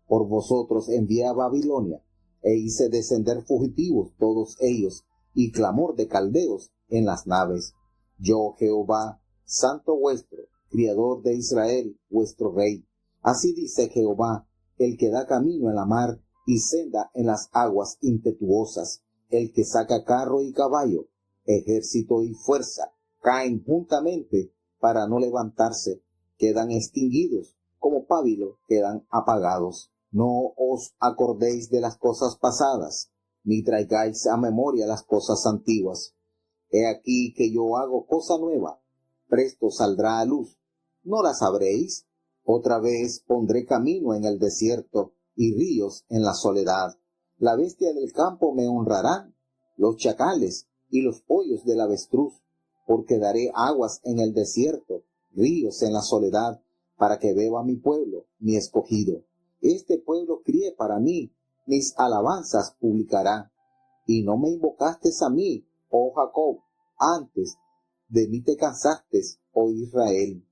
Por vosotros envié a Babilonia, e hice descender fugitivos todos ellos, y clamor de caldeos en las naves. Yo, Jehová, Santo vuestro, Criador de Israel, vuestro Rey. Así dice Jehová, el que da camino en la mar y senda en las aguas impetuosas, el que saca carro y caballo, ejército y fuerza, caen juntamente para no levantarse, quedan extinguidos, como pábilo quedan apagados. No os acordéis de las cosas pasadas, ni traigáis a memoria las cosas antiguas. He aquí que yo hago cosa nueva, presto saldrá a luz. ¿No la sabréis? Otra vez pondré camino en el desierto y ríos en la soledad. La bestia del campo me honrarán, los chacales y los pollos del avestruz, porque daré aguas en el desierto, ríos en la soledad, para que beba mi pueblo, mi escogido. Este pueblo críe para mí, mis alabanzas publicará. Y no me invocaste a mí, oh Jacob, antes de mí te cansaste, oh Israel.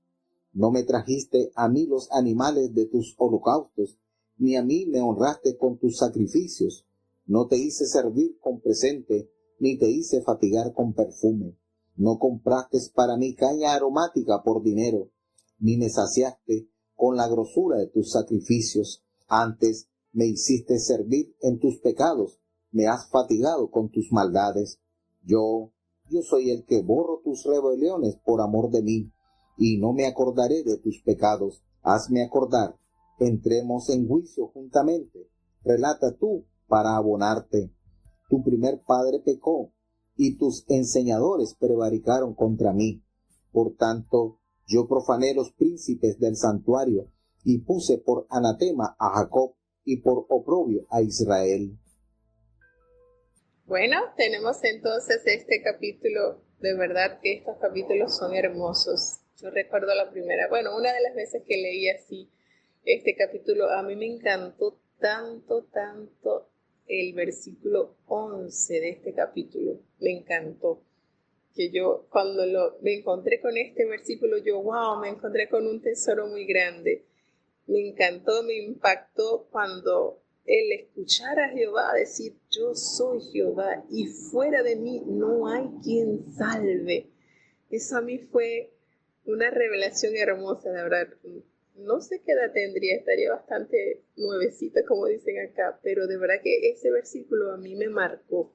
No me trajiste a mí los animales de tus holocaustos, ni a mí me honraste con tus sacrificios. No te hice servir con presente, ni te hice fatigar con perfume. No compraste para mí caña aromática por dinero, ni me saciaste con la grosura de tus sacrificios. Antes me hiciste servir en tus pecados, me has fatigado con tus maldades. Yo soy el que borro tus rebeliones por amor de mí, y no me acordaré de tus pecados. Hazme acordar, entremos en juicio juntamente. Relata tú para abonarte. Tu primer padre pecó, y tus enseñadores prevaricaron contra mí. Por tanto, yo profané los príncipes del santuario, y puse por anatema a Jacob, y por oprobio a Israel. Bueno, tenemos entonces este capítulo. De verdad que estos capítulos son hermosos. Yo recuerdo una de las veces que leí así este capítulo, a mí me encantó tanto el versículo 11 de este capítulo. Me encantó. Que yo cuando me encontré con este versículo, me encontré con un tesoro muy grande. Me encantó, me impactó cuando el escuchar a Jehová decir, yo soy Jehová y fuera de mí no hay quien salve. Eso a mí fue una revelación hermosa, de verdad. No sé qué edad tendría, estaría bastante nuevecita, como dicen acá, pero de verdad que ese versículo a mí me marcó.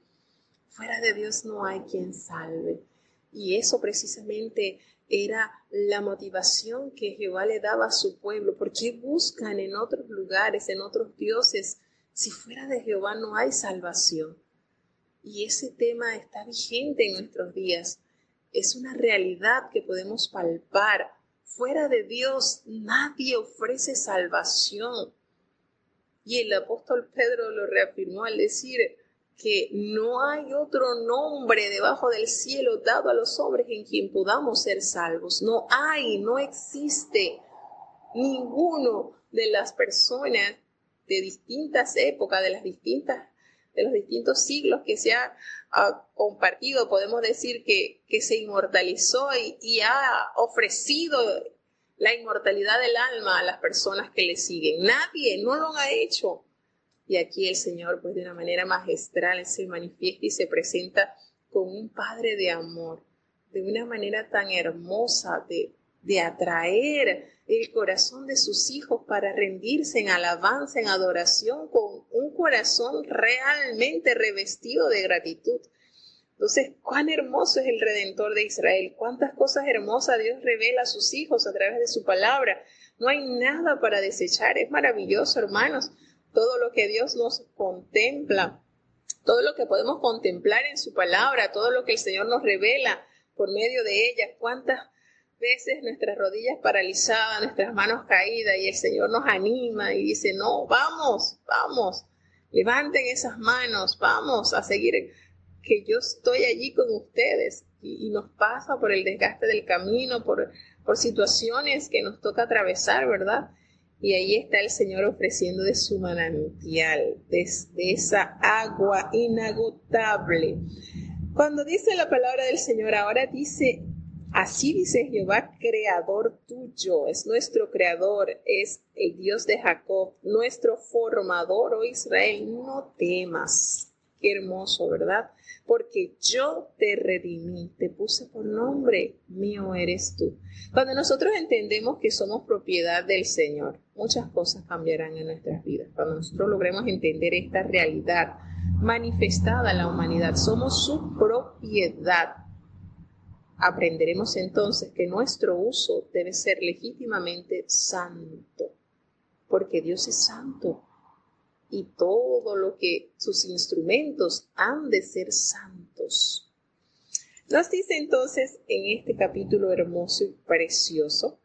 Fuera de Dios no hay quien salve. Y eso precisamente era la motivación que Jehová le daba a su pueblo. ¿Por qué buscan en otros lugares, en otros dioses? Si fuera de Jehová no hay salvación. Y ese tema está vigente en nuestros días. Es una realidad que podemos palpar. Fuera de Dios nadie ofrece salvación. Y el apóstol Pedro lo reafirmó al decir que no hay otro nombre debajo del cielo dado a los hombres en quien podamos ser salvos. No existe ninguno de las personas de distintas épocas, de los distintos siglos que se ha compartido. Podemos decir que se inmortalizó y ha ofrecido la inmortalidad del alma a las personas que le siguen. Nadie, no lo ha hecho. Y aquí el Señor, pues de una manera magistral, se manifiesta y se presenta como un Padre de amor, de una manera tan hermosa de atraer el corazón de sus hijos para rendirse en alabanza, en adoración, con un corazón realmente revestido de gratitud. Entonces, cuán hermoso es el Redentor de Israel, cuántas cosas hermosas Dios revela a sus hijos a través de su palabra. No hay nada para desechar, es maravilloso, hermanos, todo lo que Dios nos contempla, todo lo que podemos contemplar en su palabra, todo lo que el Señor nos revela por medio de ella. Cuántas veces nuestras rodillas paralizadas, nuestras manos caídas, y el Señor nos anima y dice, no, vamos, levanten esas manos, vamos a seguir, que yo estoy allí con ustedes. Y nos pasa por el desgaste del camino, por situaciones que nos toca atravesar, ¿verdad? Y ahí está el Señor ofreciendo de su manantial, de esa agua inagotable. Cuando dice la palabra del Señor, ahora dice, así dice Jehová, creador tuyo, es nuestro creador, es el Dios de Jacob, nuestro formador, oh Israel, no temas. Qué hermoso, ¿verdad? Porque yo te redimí, te puse por nombre, mío eres tú. Cuando nosotros entendemos que somos propiedad del Señor, muchas cosas cambiarán en nuestras vidas. Cuando nosotros logremos entender esta realidad manifestada en la humanidad, somos su propiedad. Aprenderemos entonces que nuestro uso debe ser legítimamente santo, porque Dios es santo y todo lo que sus instrumentos han de ser santos. Nos dice entonces en este capítulo hermoso y precioso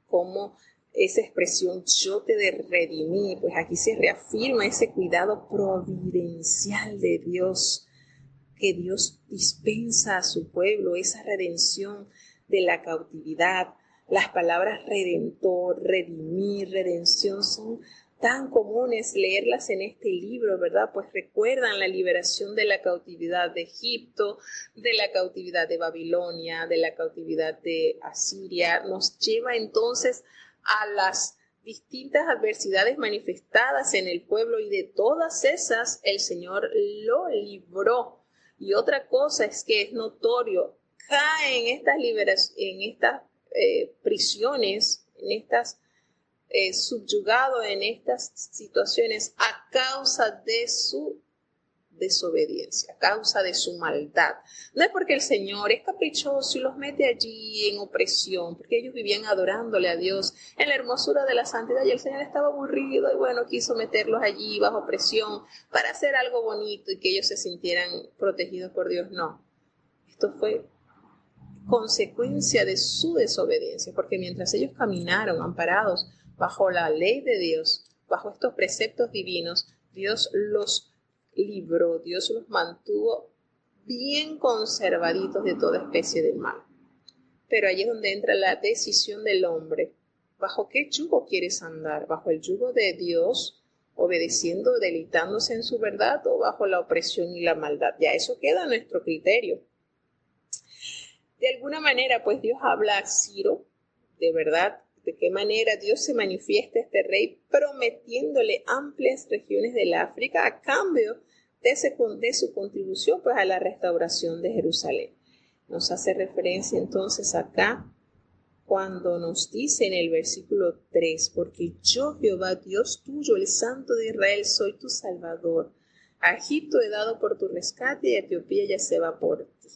cómo esa expresión yo te redimí, pues aquí se reafirma ese cuidado providencial de Dios, que Dios dispensa a su pueblo, esa redención de la cautividad. Las palabras redentor, redimir, redención son tan comunes leerlas en este libro, ¿verdad? Pues recuerdan la liberación de la cautividad de Egipto, de la cautividad de Babilonia, de la cautividad de Asiria. Nos lleva entonces a las distintas adversidades manifestadas en el pueblo, y de todas esas el Señor lo libró. Y otra cosa es que es notorio, cae en estas prisiones, en estas subyugado en estas situaciones a causa de su desobediencia, a causa de su maldad. No es porque el Señor es caprichoso y los mete allí en opresión, porque ellos vivían adorándole a Dios en la hermosura de la santidad, y el Señor estaba aburrido y bueno, quiso meterlos allí bajo presión para hacer algo bonito y que ellos se sintieran protegidos por Dios. No, esto fue consecuencia de su desobediencia, porque mientras ellos caminaron amparados bajo la ley de Dios, bajo estos preceptos divinos, Dios los libró, Dios los mantuvo bien conservaditos de toda especie de mal. Pero allí es donde entra la decisión del hombre. ¿Bajo qué yugo quieres andar? ¿Bajo el yugo de Dios, obedeciendo, deleitándose en su verdad, o bajo la opresión y la maldad? Ya eso queda a nuestro criterio. De alguna manera, pues Dios habla a Ciro, de verdad, de qué manera Dios se manifiesta a este rey, prometiéndole amplias regiones del África a cambio de su contribución pues a la restauración de Jerusalén. Nos hace referencia entonces acá cuando nos dice en el versículo 3, porque yo, Jehová, Dios tuyo, el Santo de Israel, soy tu Salvador. A Egipto he dado por tu rescate y a Etiopía ya se va por ti.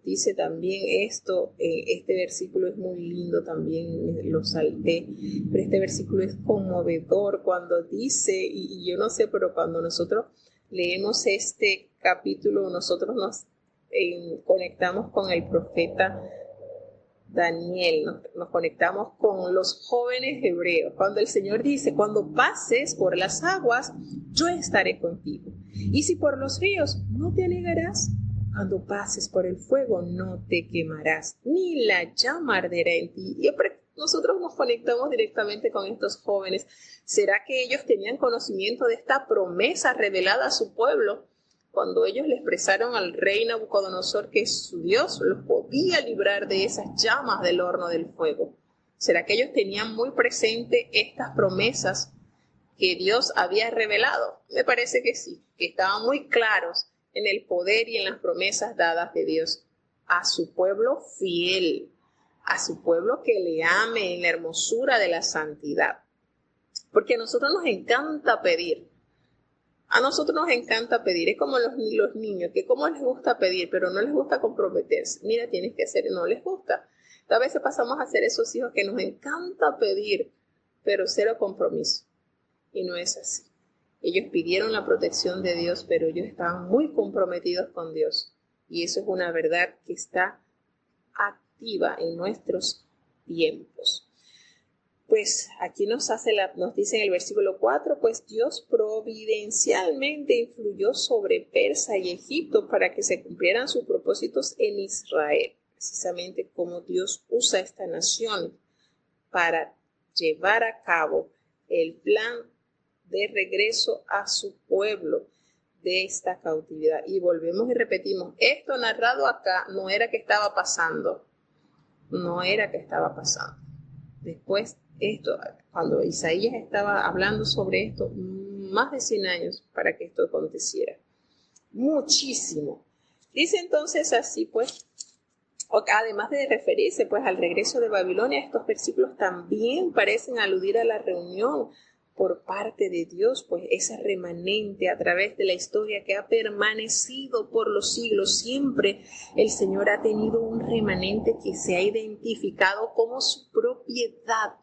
Dice también esto, este versículo es muy lindo, también lo salté, pero este versículo es conmovedor cuando dice, y yo no sé, pero cuando nosotros leemos este capítulo, nosotros nos conectamos con el profeta Daniel, nos conectamos con los jóvenes hebreos, cuando el Señor dice, cuando pases por las aguas, yo estaré contigo, y si por los ríos, no te anegarás. Cuando pases por el fuego no te quemarás, ni la llama arderá en ti. Y nosotros nos conectamos directamente con estos jóvenes. ¿Será que ellos tenían conocimiento de esta promesa revelada a su pueblo? Cuando ellos le expresaron al rey Nabucodonosor que su Dios los podía librar de esas llamas del horno del fuego. ¿Será que ellos tenían muy presente estas promesas que Dios había revelado? Me parece que sí, que estaban muy claros en el poder y en las promesas dadas de Dios a su pueblo fiel, a su pueblo que le ame en la hermosura de la santidad. Porque a nosotros nos encanta pedir. A nosotros nos encanta pedir. Es como los niños, que como les gusta pedir, pero no les gusta comprometerse. Mira, tienes que hacer, no les gusta. A veces pasamos a ser esos hijos que nos encanta pedir, pero cero compromiso. Y no es así. Ellos pidieron la protección de Dios, pero ellos estaban muy comprometidos con Dios. Y eso es una verdad que está activa en nuestros tiempos. Pues aquí nos dice en el versículo 4, pues Dios providencialmente influyó sobre Persia y Egipto para que se cumplieran sus propósitos en Israel. Precisamente como Dios usa esta nación para llevar a cabo el plan de regreso a su pueblo de esta cautividad. Y volvemos y repetimos, esto narrado acá no era que estaba pasando, Después esto, cuando Isaías estaba hablando sobre esto, más de 100 años para que esto aconteciera. Muchísimo. Dice entonces así, pues, además de referirse pues al regreso de Babilonia, estos versículos también parecen aludir a la reunión por parte de Dios, pues ese remanente a través de la historia que ha permanecido por los siglos. Siempre el Señor ha tenido un remanente que se ha identificado como su propiedad.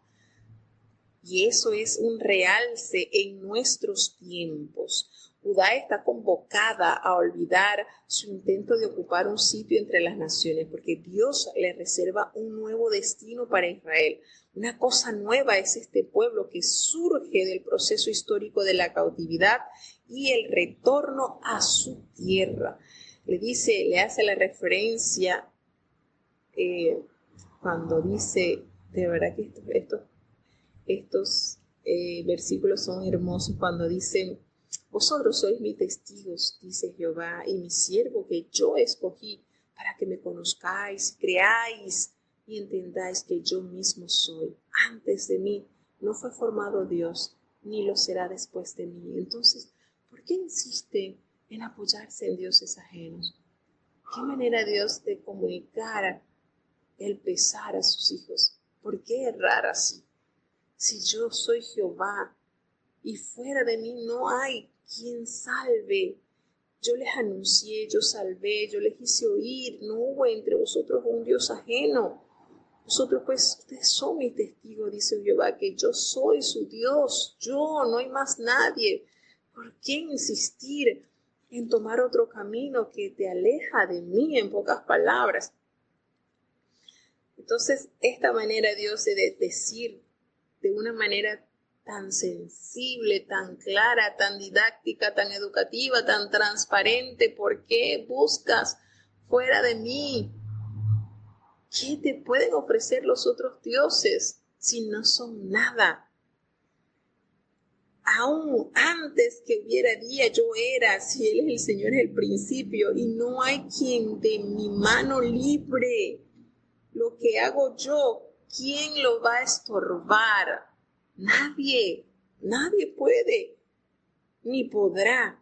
Y eso es un realce en nuestros tiempos. Judá está convocada a olvidar su intento de ocupar un sitio entre las naciones, porque Dios le reserva un nuevo destino para Israel. Una cosa nueva es este pueblo que surge del proceso histórico de la cautividad y el retorno a su tierra. Le hace la referencia cuando dice, de verdad que estos versículos son hermosos, cuando dicen: vosotros sois mis testigos, dice Jehová, y mi siervo que yo escogí, para que me conozcáis, creáis y entendáis que yo mismo soy. Antes de mí no fue formado Dios, ni lo será después de mí. Entonces, ¿por qué insisten en apoyarse en dioses ajenos? ¿Qué manera Dios de comunicar el pesar a sus hijos? ¿Por qué errar así? Si yo soy Jehová y fuera de mí no hay quien salve. Yo les anuncié, yo salvé, yo les hice oír. No hubo entre vosotros un Dios ajeno. Vosotros pues, ustedes son mis testigos, dice Jehová, que yo soy su Dios. Yo, no hay más nadie. ¿Por qué insistir en tomar otro camino que te aleja de mí, en pocas palabras? Entonces, esta manera Dios de decir de una manera tan sensible, tan clara, tan didáctica, tan educativa, tan transparente, ¿por qué buscas fuera de mí? ¿Qué te pueden ofrecer los otros dioses si no son nada? Aún antes que hubiera día yo era, si Él es el Señor es el principio, y no hay quien de mi mano libre. Lo que hago yo, ¿quién lo va a estorbar? Nadie puede, ni podrá.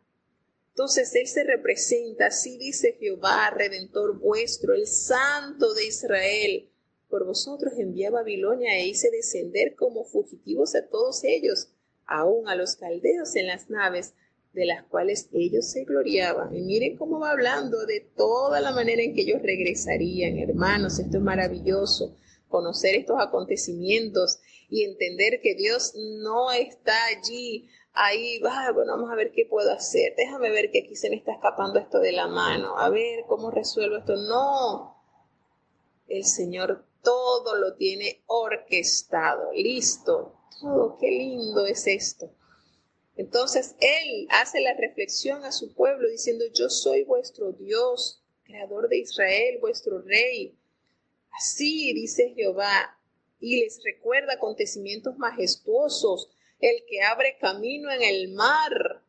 Entonces Él se representa, así dice Jehová, Redentor vuestro, el Santo de Israel. Por vosotros envié a Babilonia e hice descender como fugitivos a todos ellos, aún a los caldeos en las naves, de las cuales ellos se gloriaban. Y miren cómo va hablando de toda la manera en que ellos regresarían. Hermanos, esto es maravilloso, conocer estos acontecimientos y entender que Dios no está ahí, bueno, vamos a ver qué puedo hacer, déjame ver que aquí se me está escapando esto de la mano, a ver cómo resuelvo esto. No, el Señor todo lo tiene orquestado, listo, todo, qué lindo es esto. Entonces Él hace la reflexión a su pueblo diciendo: yo soy vuestro Dios, creador de Israel, vuestro rey. Así dice Jehová, y les recuerda acontecimientos majestuosos, el que abre camino en el mar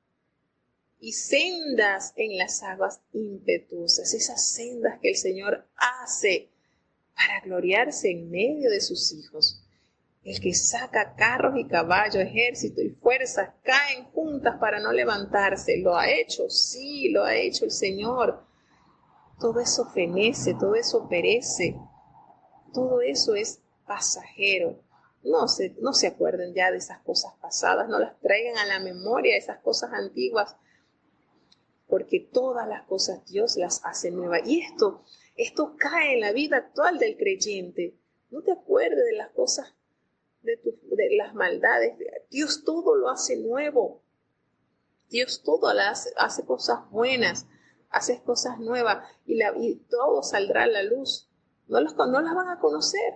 y sendas en las aguas impetuosas, esas sendas que el Señor hace para gloriarse en medio de sus hijos. El que saca carros y caballos, ejército y fuerzas, caen juntas para no levantarse. ¿Lo ha hecho? Sí, lo ha hecho el Señor. Todo eso fenece, todo eso perece, todo eso es pasajero. No se acuerden ya de esas cosas pasadas, no las traigan a la memoria, esas cosas antiguas, porque todas las cosas Dios las hace nuevas. Y esto cae en la vida actual del creyente. No te acuerdes de las cosas, de las maldades. Dios todo lo hace nuevo. Dios todo hace cosas buenas, hace cosas nuevas y todo saldrá a la luz. No las van a conocer.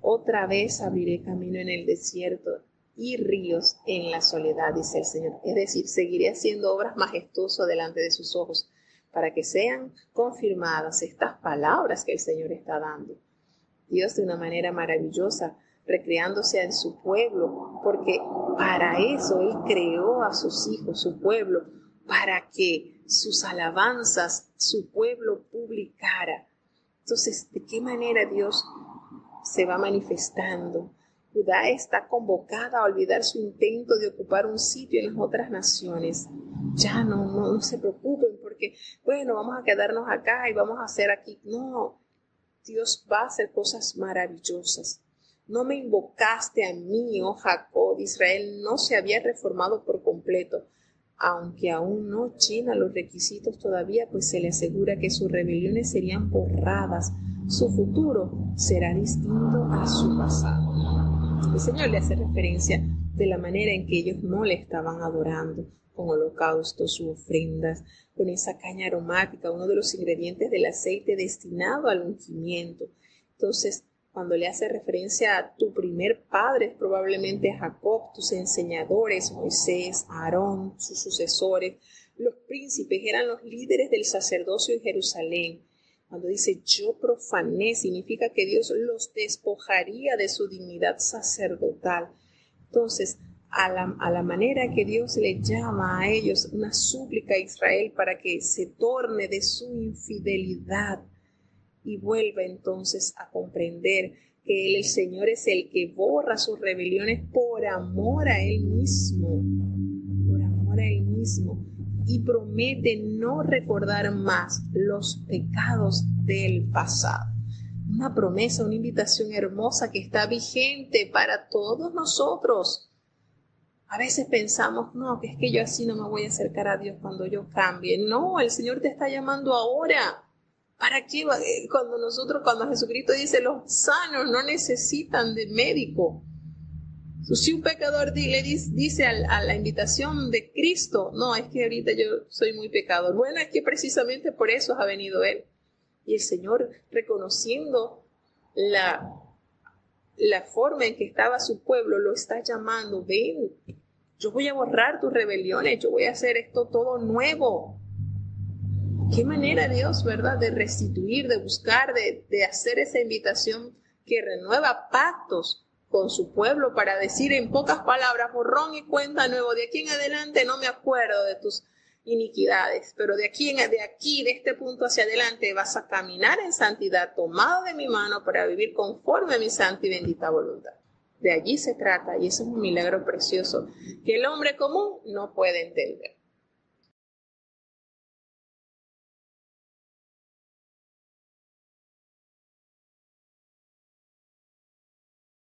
Otra vez abriré camino en el desierto y ríos en la soledad, dice el Señor. Es decir, seguiré haciendo obras majestuosas delante de sus ojos para que sean confirmadas estas palabras que el Señor está dando. Dios de una manera maravillosa, recreándose en su pueblo, porque para eso Él creó a sus hijos, su pueblo, para que sus alabanzas, su pueblo publicara. Entonces, ¿de qué manera Dios se va manifestando? Judá está convocada a olvidar su intento de ocupar un sitio en las otras naciones. Ya no se preocupen porque, bueno, vamos a quedarnos acá y vamos a hacer aquí. No, Dios va a hacer cosas maravillosas. No me invocaste a mí, oh Jacob. Israel no se había reformado por completo, aunque aún no llena los requisitos todavía, pues se le asegura que sus rebeliones serían borradas. Su futuro será distinto a su pasado. El Señor le hace referencia de la manera en que ellos no le estaban adorando, con holocaustos u ofrendas, con esa caña aromática, uno de los ingredientes del aceite destinado al ungimiento. Entonces, cuando le hace referencia a tu primer padre, probablemente Jacob, tus enseñadores, Moisés, Aarón, sus sucesores, los príncipes eran los líderes del sacerdocio en Jerusalén. Cuando dice yo profané, significa que Dios los despojaría de su dignidad sacerdotal. Entonces, a la manera que Dios le llama a ellos una súplica a Israel para que se torne de su infidelidad y vuelva entonces a comprender que Él, el Señor, es el que borra sus rebeliones por amor a Él mismo, y promete no recordar más los pecados del pasado. Una promesa, una invitación hermosa que está vigente para todos nosotros. A veces pensamos, no, que es que yo así no me voy a acercar a Dios cuando yo cambie. No, el Señor te está llamando ahora. ¿Para qué? Cuando Jesucristo dice, los sanos no necesitan de médico. Si un pecador le dice a la invitación de Cristo, no, es que ahorita yo soy muy pecador. Bueno, es que precisamente por eso ha venido Él. Y el Señor, reconociendo la forma en que estaba su pueblo, lo está llamando, ven, yo voy a borrar tus rebeliones, yo voy a hacer esto todo nuevo. Qué manera Dios, ¿verdad?, de restituir, de buscar, de hacer esa invitación que renueva pactos con su pueblo para decir en pocas palabras, borrón y cuenta nuevo, de aquí en adelante no me acuerdo de tus iniquidades, pero de este punto hacia adelante vas a caminar en santidad, tomado de mi mano para vivir conforme a mi santa y bendita voluntad. De allí se trata, y eso es un milagro precioso que el hombre común no puede entender.